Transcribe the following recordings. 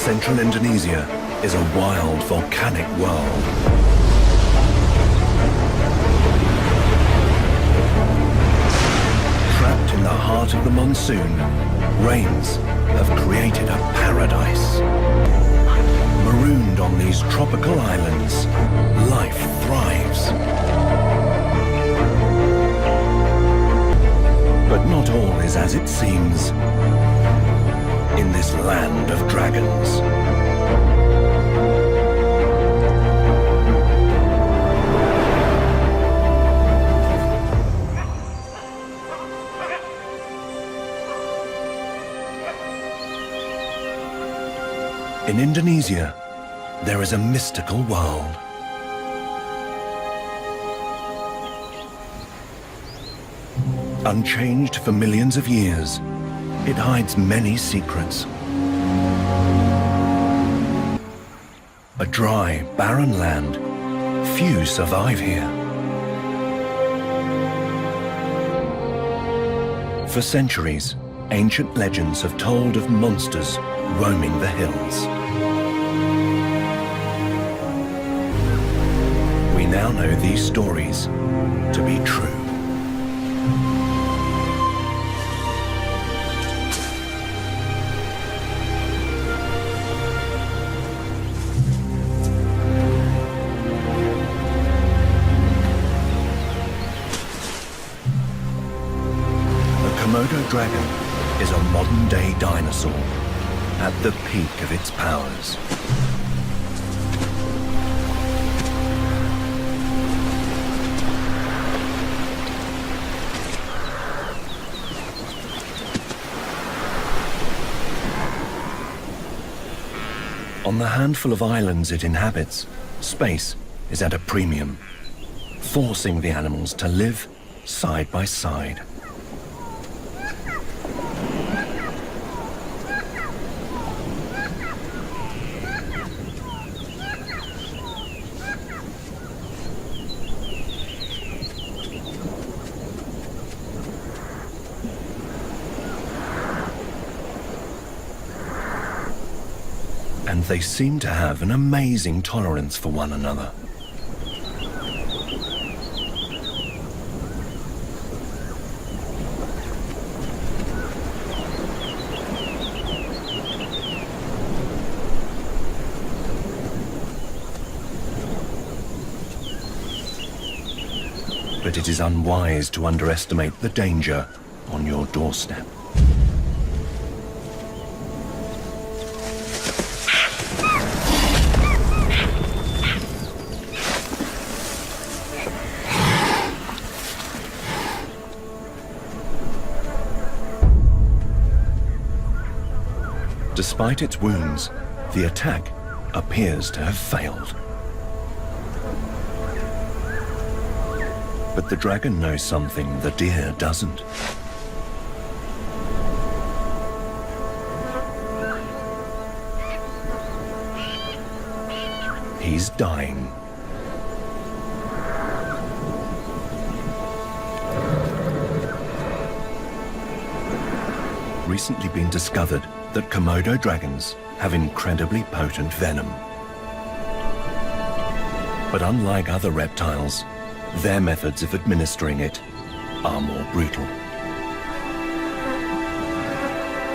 Central Indonesia is a wild volcanic world. Trapped in the heart of the monsoon, rains have created a paradise. Marooned on these tropical islands, life thrives. But not all is as it seems in this land of dragons. In Indonesia, there is a mystical world. Unchanged for millions of years, it hides many secrets. A dry, barren land, few survive here. For centuries, ancient legends have told of monsters roaming the hills. We now know these stories to be true. Komodo dragon is a modern-day dinosaur at the peak of its powers. On the handful of islands it inhabits, space is at a premium, forcing the animals to live side by side. And they seem to have an amazing tolerance for one another. But it is unwise to underestimate the danger on your doorstep. Despite its wounds, the attack appears to have failed. But the dragon knows something the deer doesn't. He's dying. Recently been discovered that Komodo dragons have incredibly potent venom. But unlike other reptiles, their methods of administering it are more brutal.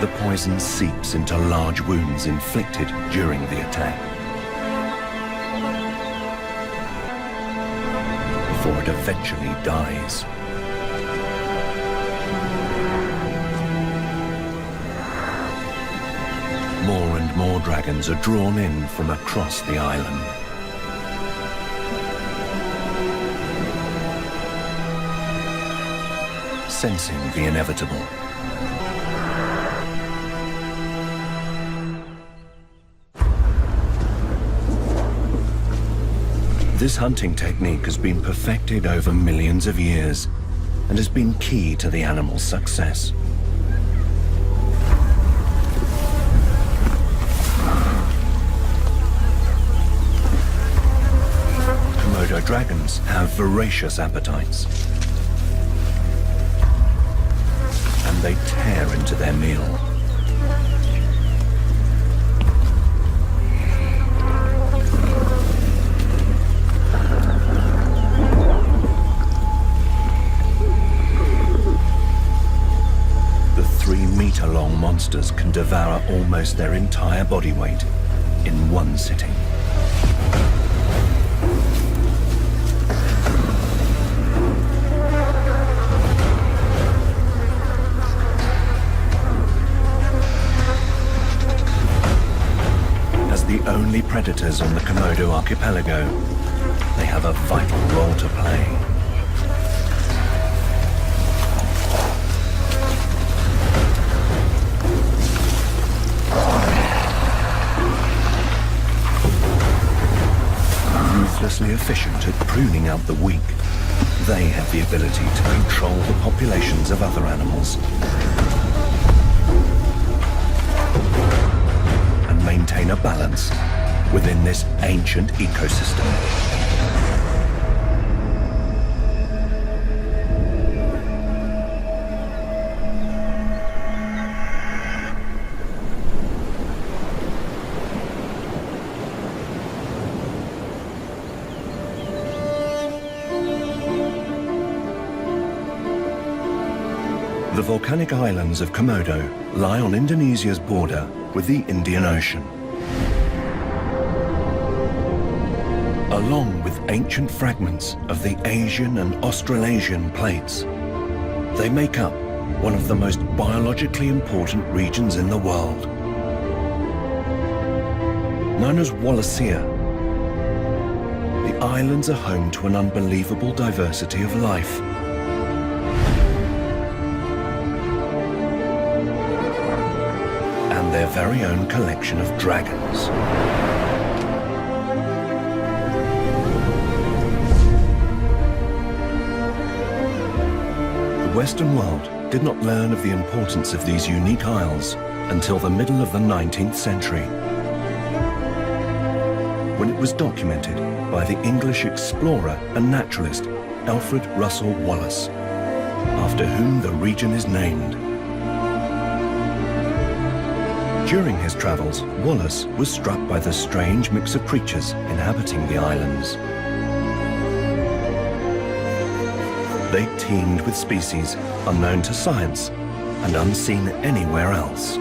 The poison seeps into large wounds inflicted during the attack, before it eventually dies. More and more dragons are drawn in from across the island. Sensing the inevitable, this hunting technique has been perfected over millions of years and has been key to the animal's success. Komodo dragons have voracious appetites, and they tear into their meal. strong monsters can devour almost their entire body weight in one sitting. As the only predators on the Komodo archipelago, they have a vital role to play. Ruthlessly efficient at pruning out the weak, they have the ability to control the populations of other animals and maintain a balance within this ancient ecosystem. The volcanic islands of Komodo lie on Indonesia's border with the Indian Ocean. Along with ancient fragments of the Asian and Australasian plates, they make up one of the most biologically important regions in the world. Known as Wallacea, the islands are home to an unbelievable diversity of life. Their very own collection of dragons. The Western world did not learn of the importance of these unique isles until the middle of the 19th century, when it was documented by the English explorer and naturalist Alfred Russel Wallace, after whom the region is named. During his travels, Wallace was struck by the strange mix of creatures inhabiting the islands. They teemed with species unknown to science and unseen anywhere else.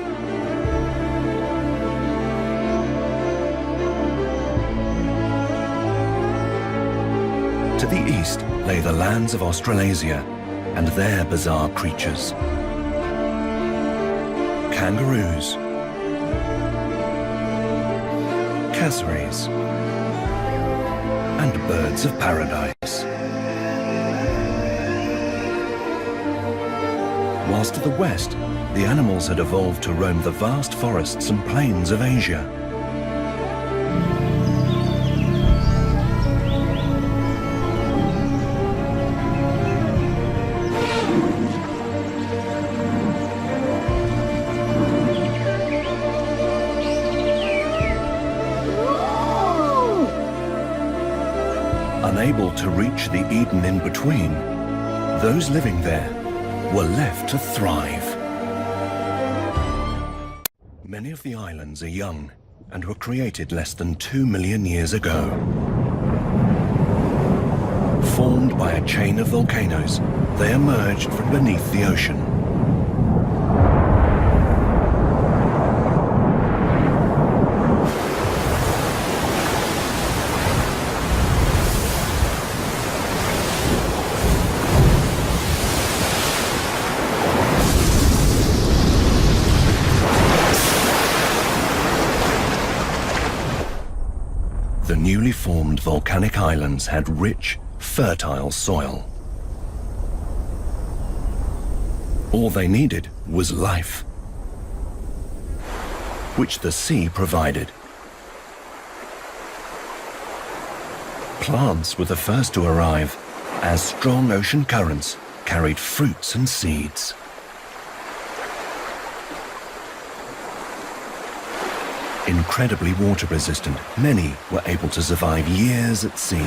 To the east lay the lands of Australasia and their bizarre creatures. Kangaroos, cassowaries, and birds of paradise. Whilst to the west, the animals had evolved to roam the vast forests and plains of Asia. Unable to reach the Eden in between, those living there were left to thrive. Many of the islands are young and were created less than 2 million years ago. Formed by a chain of volcanoes, they emerged from beneath the ocean. The newly formed volcanic islands had rich, fertile soil. All they needed was life, which the sea provided. Plants were the first to arrive, as strong ocean currents carried fruits and seeds. Incredibly water resistant, many were able to survive years at sea.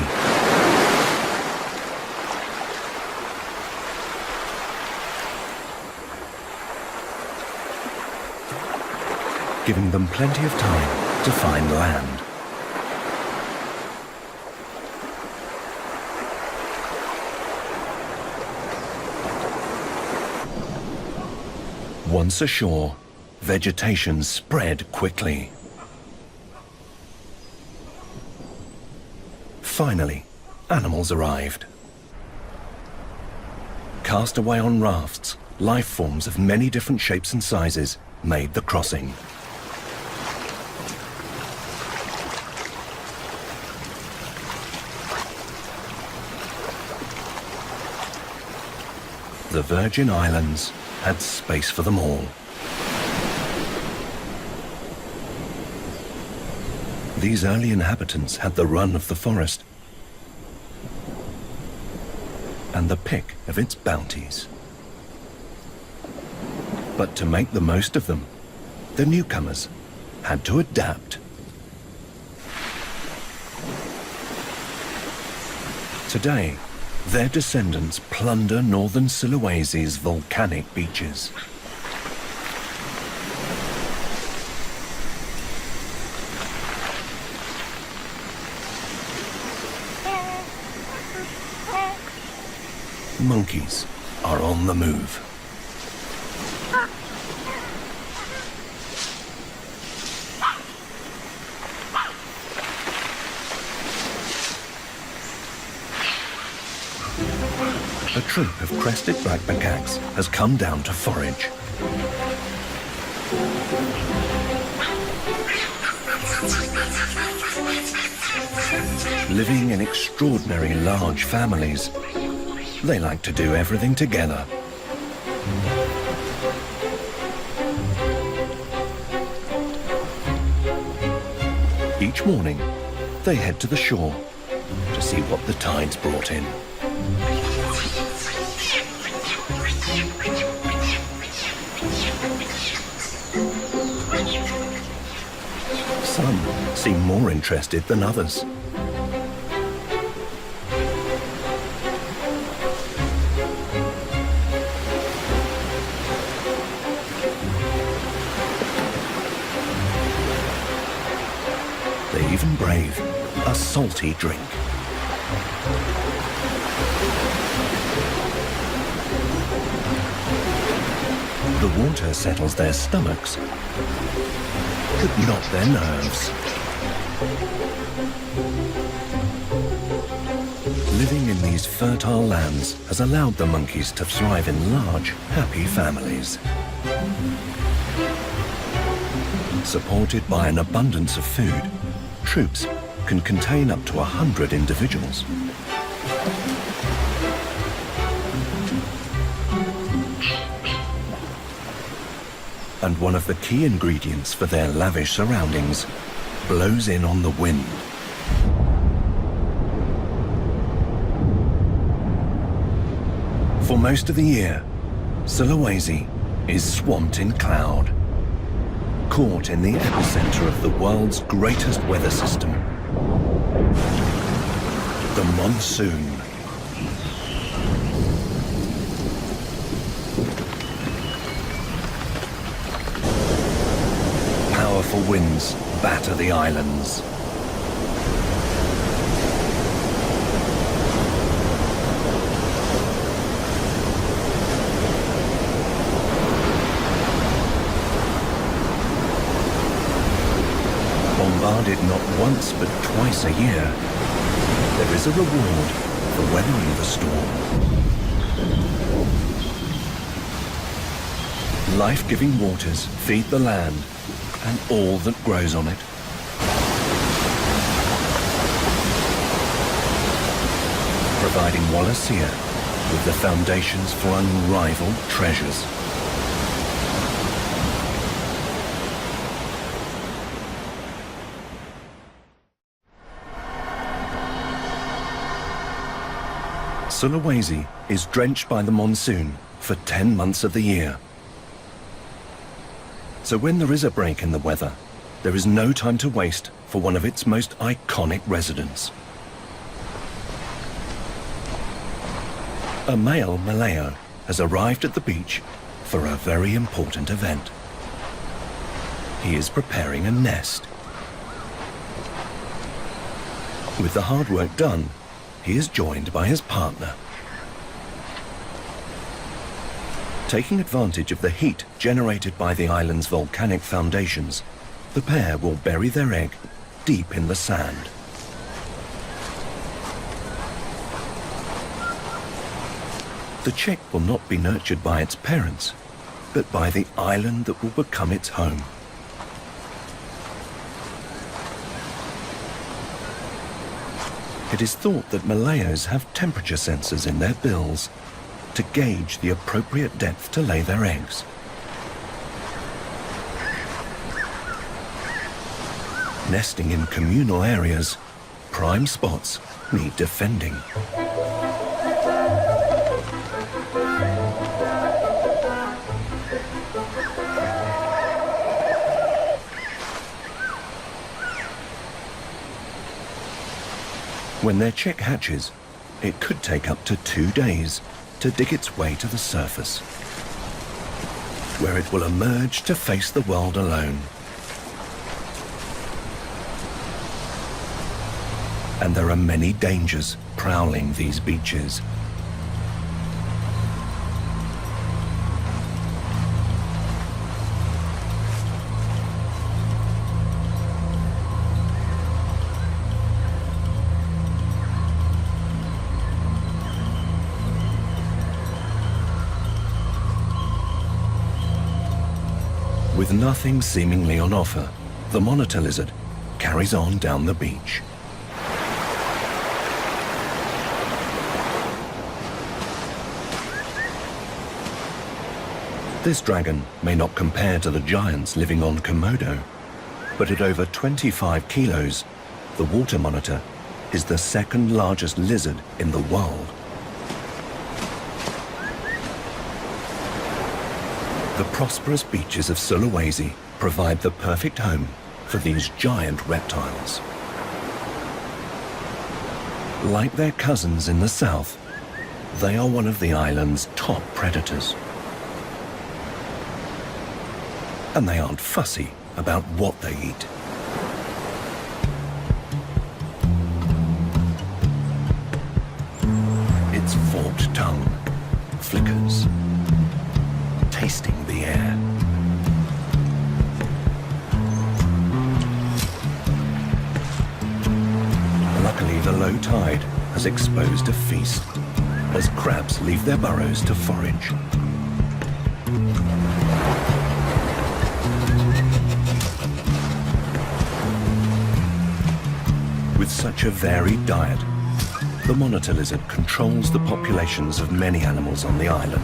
Giving them plenty of time to find land. Once ashore, vegetation spread quickly. Finally, animals arrived. Cast away on rafts, life forms of many different shapes and sizes made the crossing. The Virgin Islands had space for them all. These early inhabitants had the run of the forest and the pick of its bounties. But to make the most of them, the newcomers had to adapt. Today, their descendants plunder northern Sulawesi's volcanic beaches. Monkeys are on the move. A troop of crested black macaques has come down to forage. Living in extraordinary large families, they like to do everything together. Each morning, they head to the shore to see what the tides brought in. Some seem more interested than others. They even brave a salty drink. The water settles their stomachs, but not their nerves. Living in these fertile lands has allowed the monkeys to thrive in large, happy families. Supported by an abundance of food, troops can contain up to 100 individuals. And one of the key ingredients for their lavish surroundings blows in on the wind. For most of the year, Sulawesi is swamped in cloud, caught in the epicenter of the world's greatest weather system, the monsoon. Powerful winds batter the islands. Bombarded not once but twice a year, there is a reward for weathering the storm. Life-giving waters feed the land and all that grows on it. Providing Wallacea with the foundations for unrivaled treasures. Sulawesi is drenched by the monsoon for 10 months of the year. So when there is a break in the weather, there is no time to waste for one of its most iconic residents. A male Malayo has arrived at the beach for a very important event. He is preparing a nest. With the hard work done, he is joined by his partner. Taking advantage of the heat generated by the island's volcanic foundations, the pair will bury their egg deep in the sand. The chick will not be nurtured by its parents, but by the island that will become its home. It is thought that Malayos have temperature sensors in their bills to gauge the appropriate depth to lay their eggs. Nesting in communal areas, prime spots need defending. When their chick hatches, it could take up to 2 days to dig its way to the surface, where it will emerge to face the world alone. And there are many dangers prowling these beaches. With nothing seemingly on offer, the monitor lizard carries on down the beach. This dragon may not compare to the giants living on Komodo, but at over 25 kilos, the water monitor is the second largest lizard in the world. The prosperous beaches of Sulawesi provide the perfect home for these giant reptiles. Like their cousins in the south, they are one of the island's top predators. And they aren't fussy about what they eat. Its forked tongue flickers, tasting the air. Luckily, the low tide has exposed a feast as crabs leave their burrows to forage. With such a varied diet, the monitor lizard controls the populations of many animals on the island.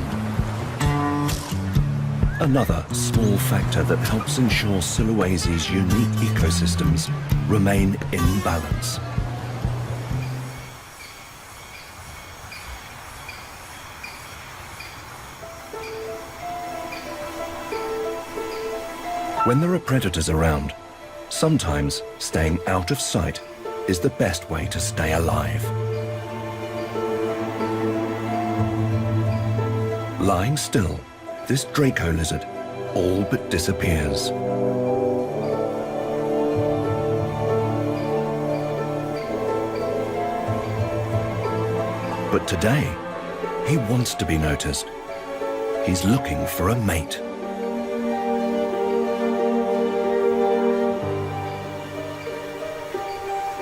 Another small factor that helps ensure Sulawesi's unique ecosystems remain in balance. When there are predators around, sometimes staying out of sight is the best way to stay alive. Lying still, this Draco lizard all but disappears. But today, he wants to be noticed. He's looking for a mate.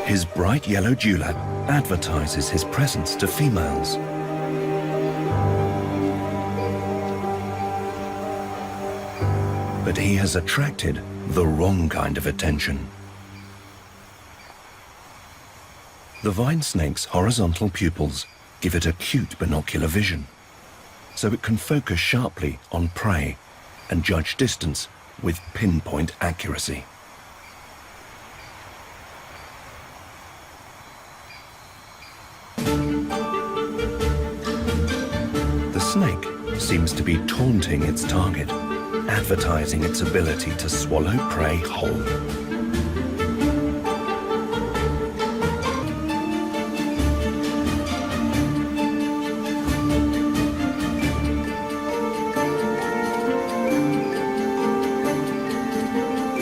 His bright yellow dewlap advertises his presence to females. But he has attracted the wrong kind of attention. The vine snake's horizontal pupils give it acute binocular vision, so it can focus sharply on prey and judge distance with pinpoint accuracy. The snake seems to be taunting its target, advertising its ability to swallow prey whole.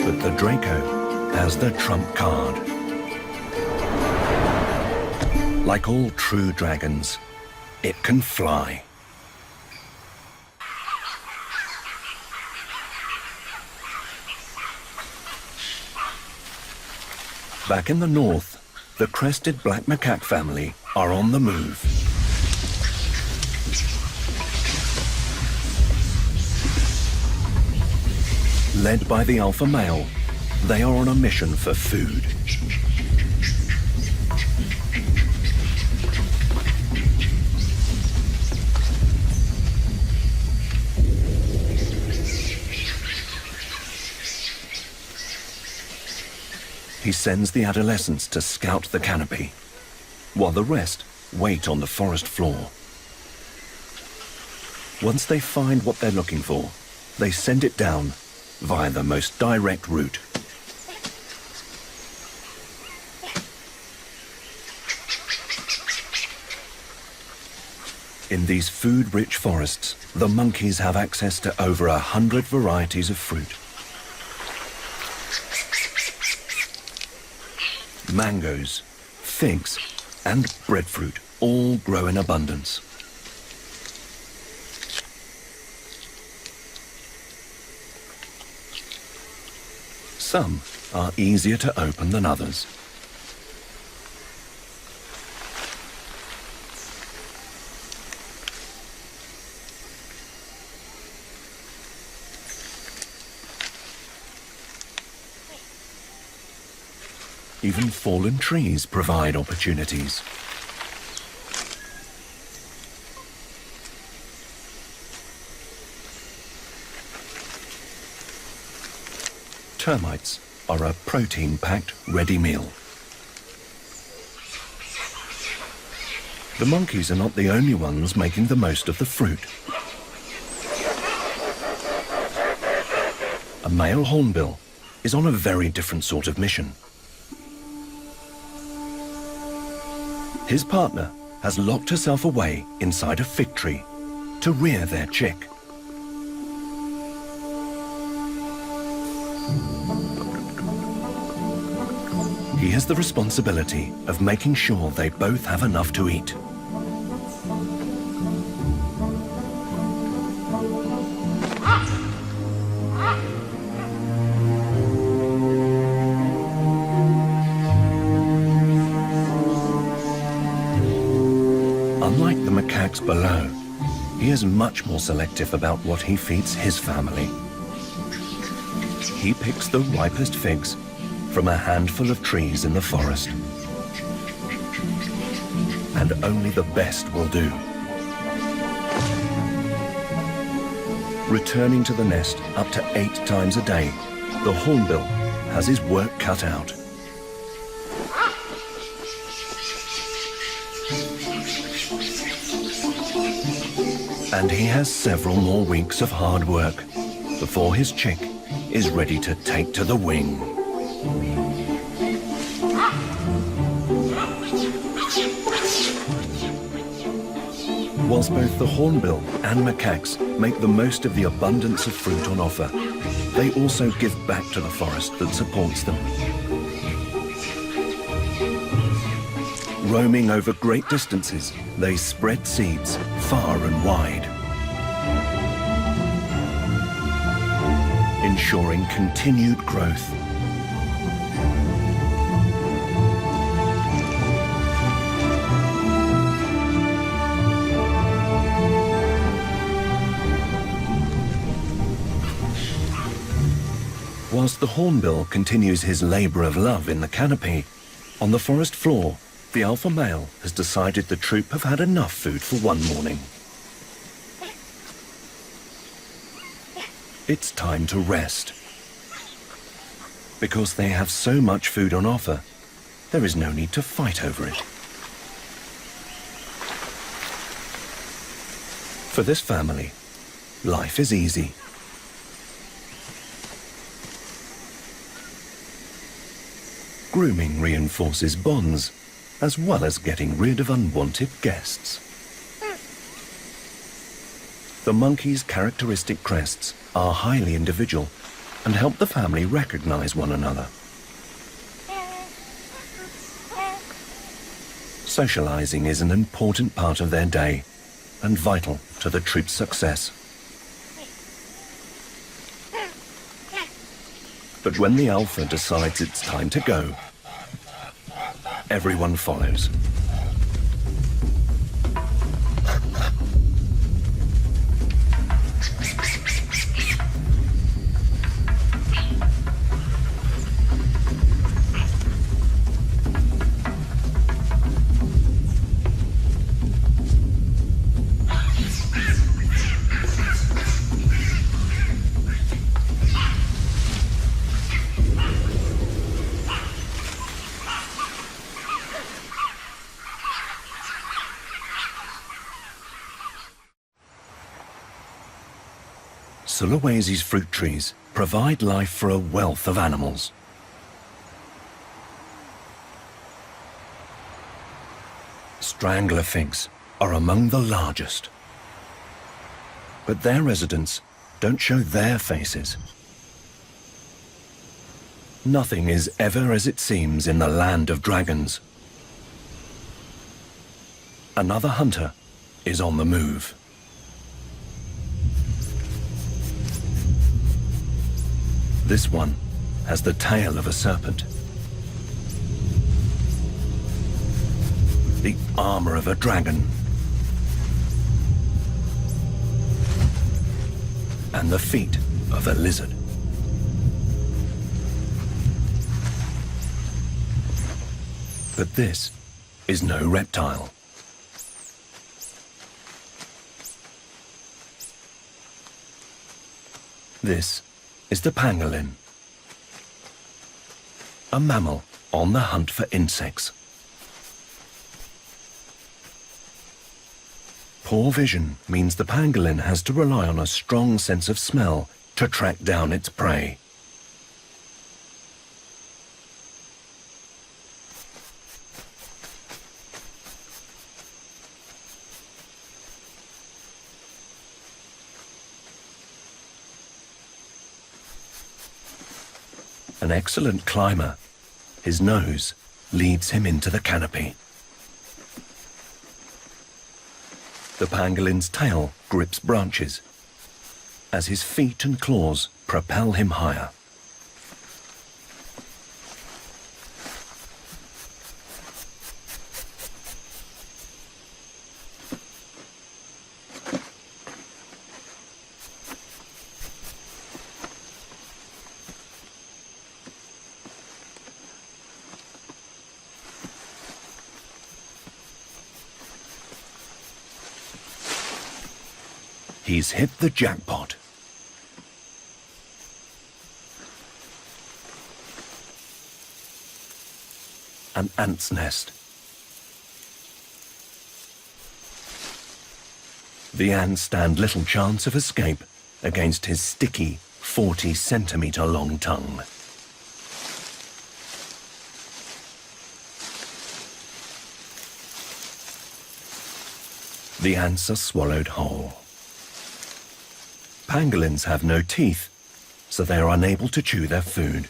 But the Draco has the trump card. Like all true dragons, it can fly. Back in the north, the crested black macaque family are on the move. Led by the alpha male, they are on a mission for food. He sends the adolescents to scout the canopy, while the rest wait on the forest floor. Once they find what they're looking for, they send it down via the most direct route. In these food-rich forests, the monkeys have access to over 100 varieties of fruit. Mangoes, figs, and breadfruit all grow in abundance. Some are easier to open than others. Even fallen trees provide opportunities. Termites are a protein-packed ready meal. The monkeys are not the only ones making the most of the fruit. A male hornbill is on a very different sort of mission. His partner has locked herself away inside a fig tree to rear their chick. He has the responsibility of making sure they both have enough to eat. Unlike the macaques below, he is much more selective about what he feeds his family. He picks the ripest figs from a handful of trees in the forest. And only the best will do. Returning to the nest up to 8 times a day, the hornbill has his work cut out. And he has several more weeks of hard work before his chick is ready to take to the wing. Whilst both the hornbill and macaques make the most of the abundance of fruit on offer, they also give back to the forest that supports them. Roaming over great distances, they spread seeds far and wide, ensuring continued growth. Whilst the hornbill continues his labour of love in the canopy, on the forest floor, the alpha male has decided the troop have had enough food for one morning. It's time to rest. Because they have so much food on offer, there is no need to fight over it. For this family, life is easy. Grooming reinforces bonds, as well as getting rid of unwanted guests. The monkey's characteristic crests are highly individual and help the family recognize one another. Socializing is an important part of their day and vital to the troop's success. But when the alpha decides it's time to go, everyone follows. Sulawesi's fruit trees provide life for a wealth of animals. Strangler figs are among the largest. But their residents don't show their faces. Nothing is ever as it seems in the land of dragons. Another hunter is on the move. This one has the tail of a serpent, the armor of a dragon, and the feet of a lizard. But this is no reptile. This is the pangolin, a mammal on the hunt for insects. Poor vision means the pangolin has to rely on a strong sense of smell to track down its prey. An excellent climber, his nose leads him into the canopy. The pangolin's tail grips branches as his feet and claws propel him higher. He's hit the jackpot. An ant's nest. The ants stand little chance of escape against his sticky 40-centimeter long tongue. The ants are swallowed whole. Pangolins have no teeth, so they are unable to chew their food.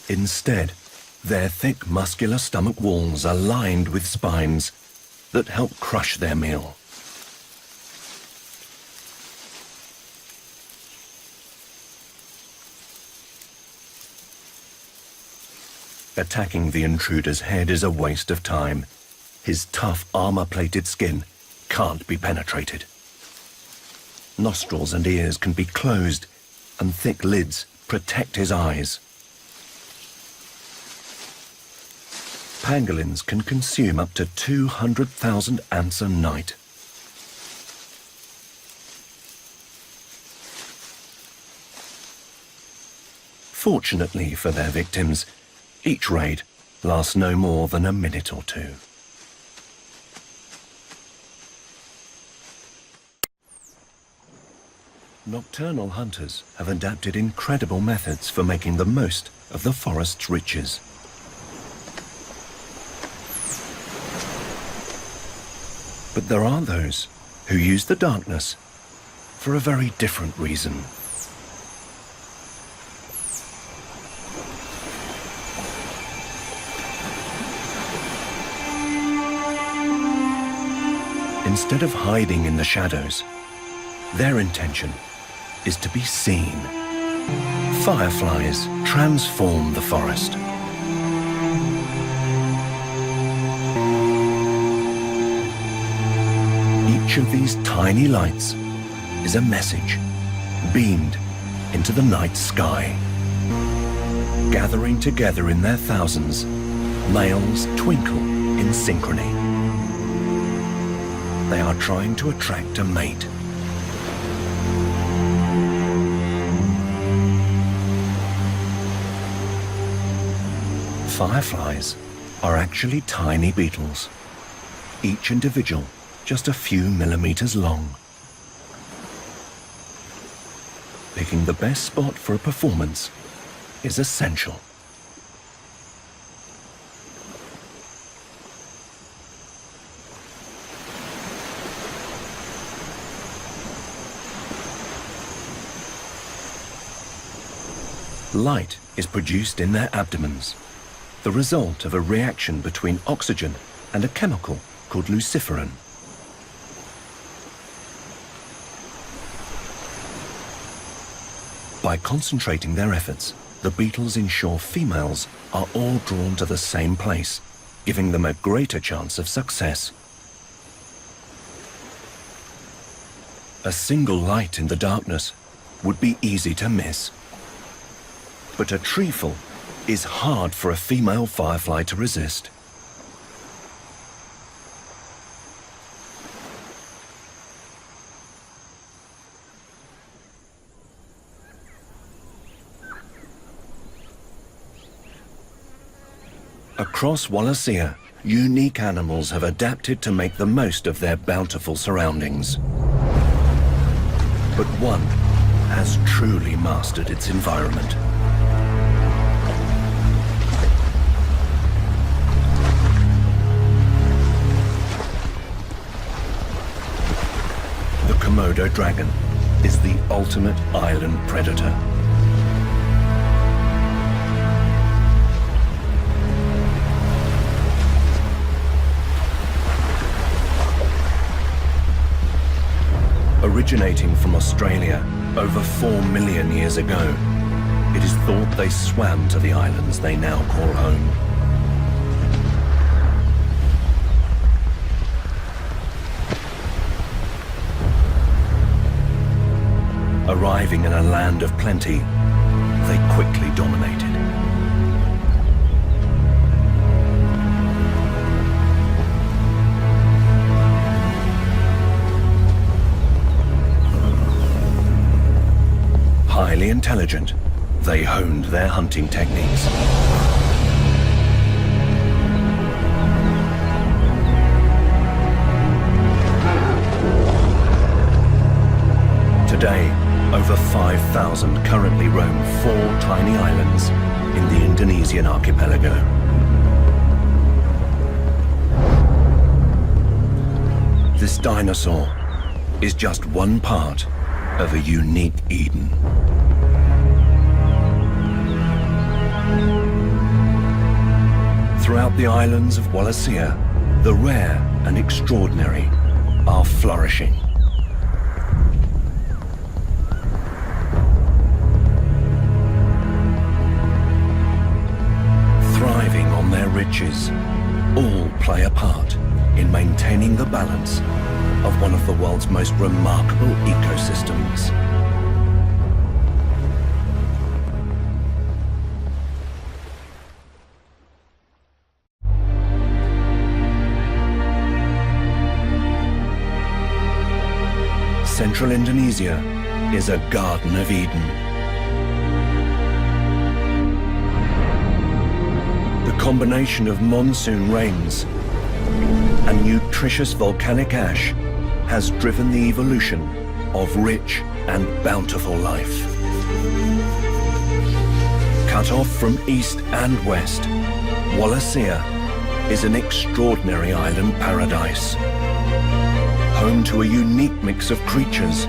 Instead, their thick muscular stomach walls are lined with spines that help crush their meal. Attacking the intruder's head is a waste of time. His tough armor-plated skin can't be penetrated. Nostrils and ears can be closed, and thick lids protect his eyes. Pangolins can consume up to 200,000 ants a night. Fortunately for their victims, each raid lasts no more than a minute or two. Nocturnal hunters have adapted incredible methods for making the most of the forest's riches. But there are those who use the darkness for a very different reason. Instead of hiding in the shadows, their intention is to be seen, Fireflies transform the forest. Each of these tiny lights is a message beamed into the night sky. Gathering together in their thousands, males twinkle in synchrony. They are trying to attract a mate. Fireflies are actually tiny beetles, each individual just a few millimeters long. Picking the best spot for a performance is essential. Light is produced in their abdomens, the result of a reaction between oxygen and a chemical called luciferin. By concentrating their efforts, the beetles ensure females are all drawn to the same place, giving them a greater chance of success. A single light in the darkness would be easy to miss. But a trefoil is hard for a female firefly to resist. Across Wallacea, unique animals have adapted to make the most of their bountiful surroundings. But one has truly mastered its environment. The Komodo dragon is the ultimate island predator. Originating from Australia over 4 million years ago, it is thought they swam to the islands they now call home. Arriving in a land of plenty, they quickly dominated. Highly intelligent, they honed their hunting techniques. Today, over 5,000 currently roam 4 tiny islands in the Indonesian archipelago. This dinosaur is just one part of a unique Eden. Throughout the islands of Wallacea, the rare and extraordinary are flourishing. Thriving on their riches, all play a part in maintaining the balance of one of the world's most remarkable ecosystems. Central Indonesia is a Garden of Eden. The combination of monsoon rains and nutritious volcanic ash has driven the evolution of rich and bountiful life. Cut off from east and west, Wallacea is an extraordinary island paradise, home to a unique mix of creatures